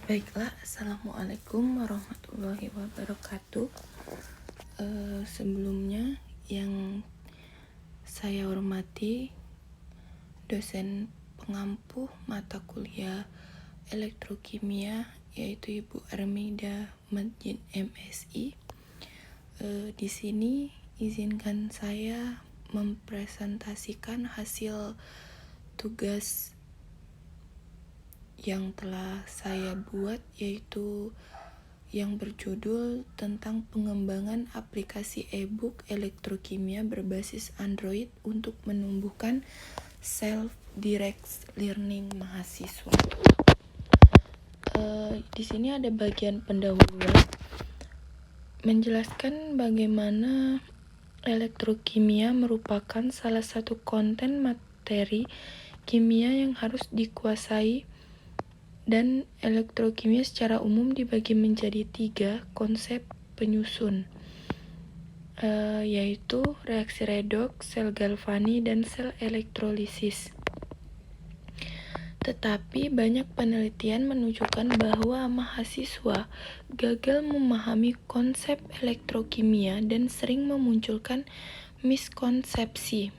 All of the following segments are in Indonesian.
Baiklah, Assalamualaikum warahmatullahi wabarakatuh. Sebelumnya yang saya hormati dosen pengampuh mata kuliah elektrokimia yaitu Ibu Armida Madjid MSI. Di sini izinkan saya mempresentasikan hasil tugas yang telah saya buat, yaitu yang berjudul tentang pengembangan aplikasi e-book elektrokimia berbasis Android untuk menumbuhkan self-direct learning mahasiswa. Di sini ada bagian pendahuluan menjelaskan bagaimana elektrokimia merupakan salah satu konten materi kimia yang harus dikuasai, dan elektrokimia secara umum dibagi menjadi 3 konsep penyusun, yaitu reaksi redoks, sel galvani, dan sel elektrolisis. Tetapi banyak penelitian menunjukkan bahwa mahasiswa gagal memahami konsep elektrokimia dan sering memunculkan miskonsepsi.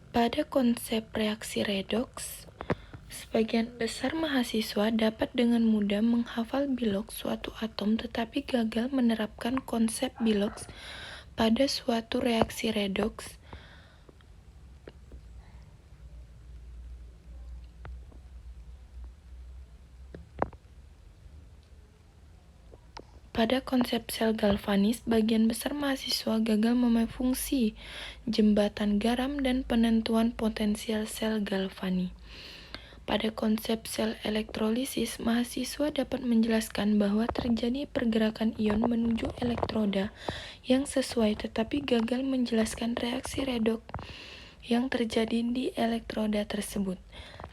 Pada konsep reaksi redoks, sebagian besar mahasiswa dapat dengan mudah menghafal biloks suatu atom tetapi gagal menerapkan konsep biloks pada suatu reaksi redoks. Pada konsep sel galvanis, bagian besar mahasiswa gagal memahami fungsi jembatan garam dan penentuan potensial sel galvani. Pada konsep sel elektrolisis, mahasiswa dapat menjelaskan bahwa terjadi pergerakan ion menuju elektroda yang sesuai, tetapi gagal menjelaskan reaksi redoks yang terjadi di elektroda tersebut.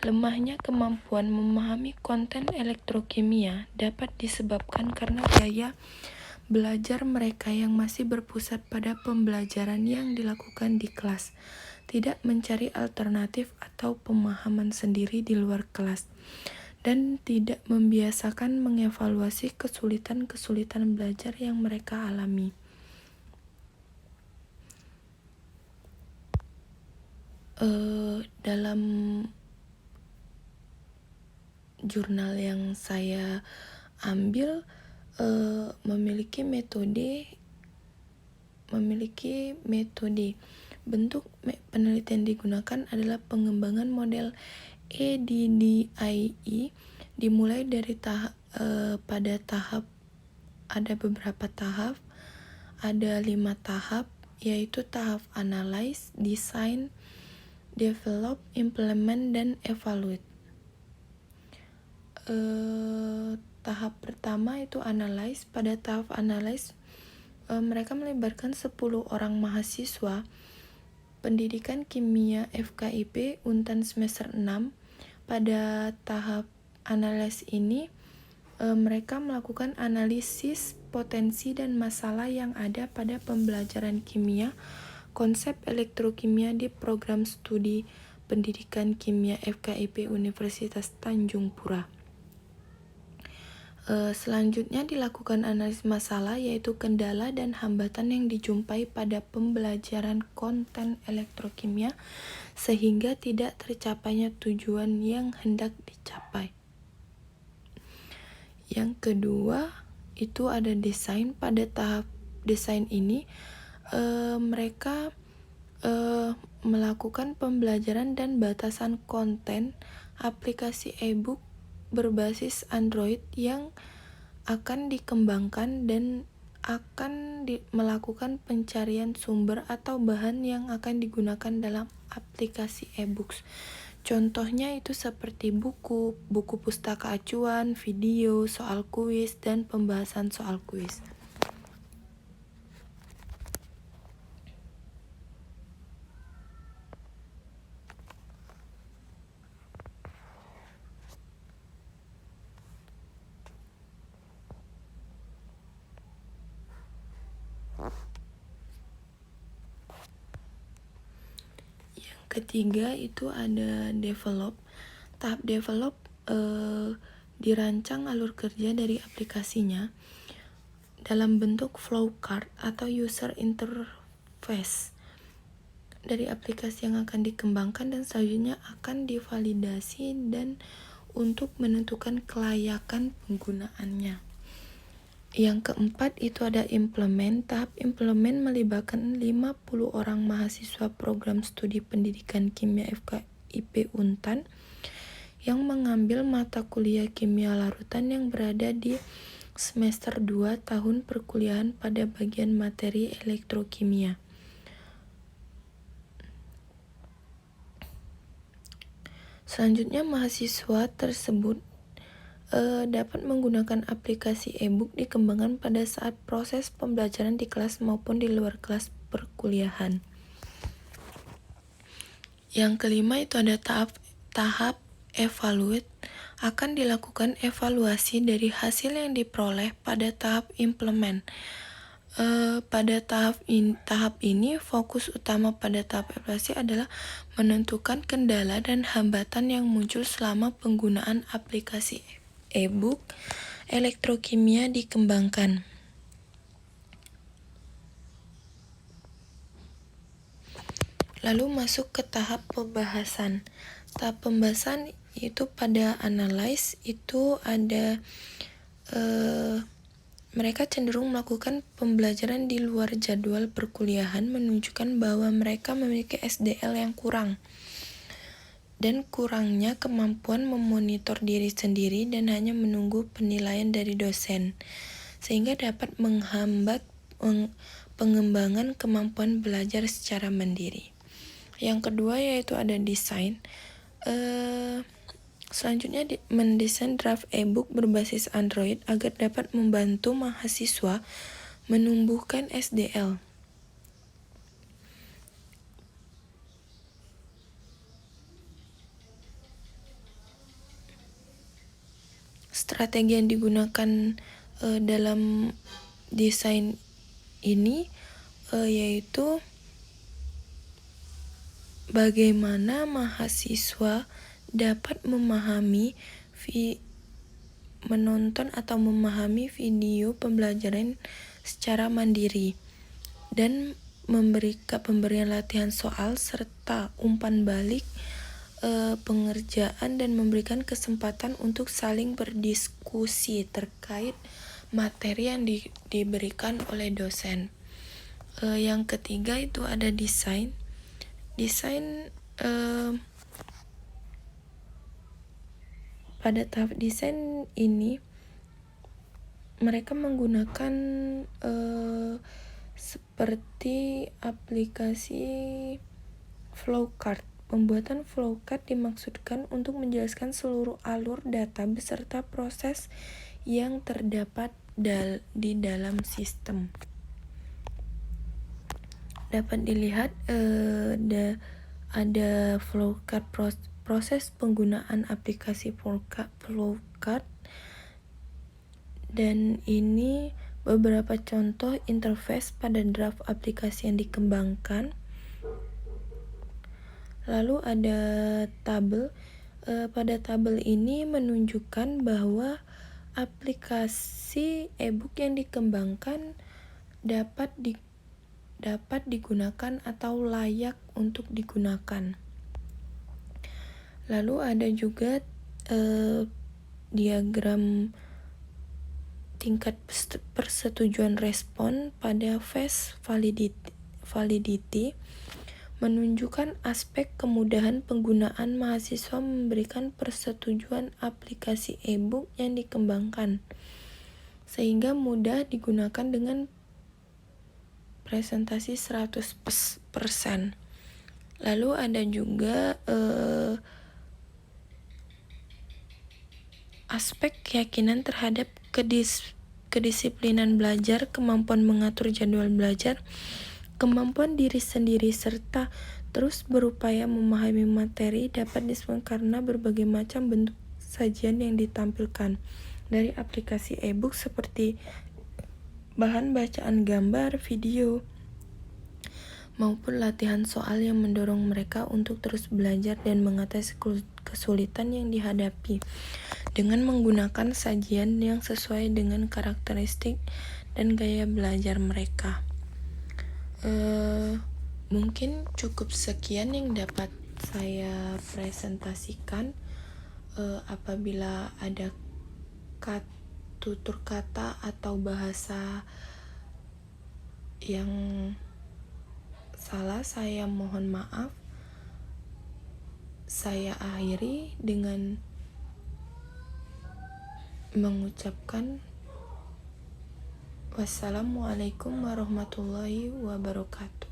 Lemahnya kemampuan memahami konten elektrokimia dapat disebabkan karena gaya belajar mereka yang masih berpusat pada pembelajaran yang dilakukan di kelas, tidak mencari alternatif atau pemahaman sendiri di luar kelas, dan tidak membiasakan mengevaluasi kesulitan-kesulitan belajar yang mereka alami. Dalam jurnal yang saya ambil memiliki metode. Bentuk penelitian digunakan adalah pengembangan model ADDIE dimulai dari ada beberapa tahap, ada 5 tahap, yaitu tahap analyze, design, develop, implement, dan evaluate. Tahap pertama itu analyze. Pada tahap analyze, mereka melibatkan 10 orang mahasiswa pendidikan kimia FKIP Untan semester 6. Pada tahap analyze ini, mereka melakukan analisis potensi dan masalah yang ada pada pembelajaran kimia konsep elektrokimia di program studi pendidikan kimia FKIP Universitas Tanjung Pura. Selanjutnya dilakukan analisis masalah, yaitu kendala dan hambatan yang dijumpai pada pembelajaran konten elektrokimia sehingga tidak tercapainya tujuan yang hendak dicapai. Yang kedua itu ada desain. Pada tahap desain ini mereka melakukan pembelajaran dan batasan konten aplikasi e-book berbasis Android yang akan dikembangkan dan akan melakukan pencarian sumber atau bahan yang akan digunakan dalam aplikasi e-books. Contohnya itu seperti buku pustaka acuan, video, soal kuis, dan pembahasan soal kuis. ketiga itu ada develop. Tahap develop dirancang alur kerja dari aplikasinya dalam bentuk flowchart atau user interface dari aplikasi yang akan dikembangkan dan selanjutnya akan divalidasi dan untuk menentukan kelayakan penggunaannya. Yang keempat itu ada implement. Tahap implement melibatkan 50 orang mahasiswa program studi pendidikan kimia FKIP Untan yang mengambil mata kuliah kimia larutan yang berada di semester 2 tahun perkuliahan pada bagian materi elektrokimia. Selanjutnya, mahasiswa tersebut dapat menggunakan aplikasi e-book dikembangkan pada saat proses pembelajaran di kelas maupun di luar kelas perkuliahan. Yang kelima itu ada tahap evaluate. Akan dilakukan evaluasi dari hasil yang diperoleh pada tahap implement. Pada tahap ini fokus utama pada tahap evaluasi adalah menentukan kendala dan hambatan yang muncul selama penggunaan aplikasi e-book elektrokimia dikembangkan. Lalu masuk ke tahap pembahasan. Tahap pembahasan itu pada analyze itu ada mereka cenderung melakukan pembelajaran di luar jadwal perkuliahan, menunjukkan bahwa mereka memiliki SDL yang kurang dan kurangnya kemampuan memonitor diri sendiri dan hanya menunggu penilaian dari dosen, sehingga dapat menghambat pengembangan kemampuan belajar secara mandiri. Yang kedua yaitu ada desain. Selanjutnya mendesain draft e-book berbasis Android agar dapat membantu mahasiswa menumbuhkan SDL. Strategi yang digunakan dalam desain ini yaitu bagaimana mahasiswa dapat menonton atau memahami video pembelajaran secara mandiri dan pemberian latihan soal serta umpan balik pengerjaan dan memberikan kesempatan untuk saling berdiskusi terkait materi yang diberikan oleh dosen. Yang ketiga itu ada desain. Pada tahap desain ini mereka menggunakan seperti aplikasi flowchart. Pembuatan flowchart dimaksudkan untuk menjelaskan seluruh alur data beserta proses yang terdapat di dalam sistem. Dapat dilihat ada flowchart proses penggunaan aplikasi flowchart, dan ini beberapa contoh interface pada draft aplikasi yang dikembangkan. Lalu ada tabel. Pada tabel ini menunjukkan bahwa aplikasi e-book yang dikembangkan dapat digunakan atau layak untuk digunakan. Lalu ada juga diagram tingkat persetujuan respon pada phase validity menunjukkan aspek kemudahan penggunaan mahasiswa memberikan persetujuan aplikasi e-book yang dikembangkan sehingga mudah digunakan dengan presentasi 100%. Lalu ada juga aspek keyakinan terhadap kedisiplinan belajar, kemampuan mengatur jadwal belajar, kemampuan diri sendiri, serta terus berupaya memahami materi dapat disebut karena berbagai macam bentuk sajian yang ditampilkan dari aplikasi e-book seperti bahan bacaan gambar, video, maupun latihan soal yang mendorong mereka untuk terus belajar dan mengatasi kesulitan yang dihadapi dengan menggunakan sajian yang sesuai dengan karakteristik dan gaya belajar mereka. Mungkin cukup sekian yang dapat saya presentasikan. Apabila ada tutur kata atau bahasa yang salah, saya mohon maaf. Saya akhiri dengan mengucapkan wassalamualaikum warahmatullahi wabarakatuh.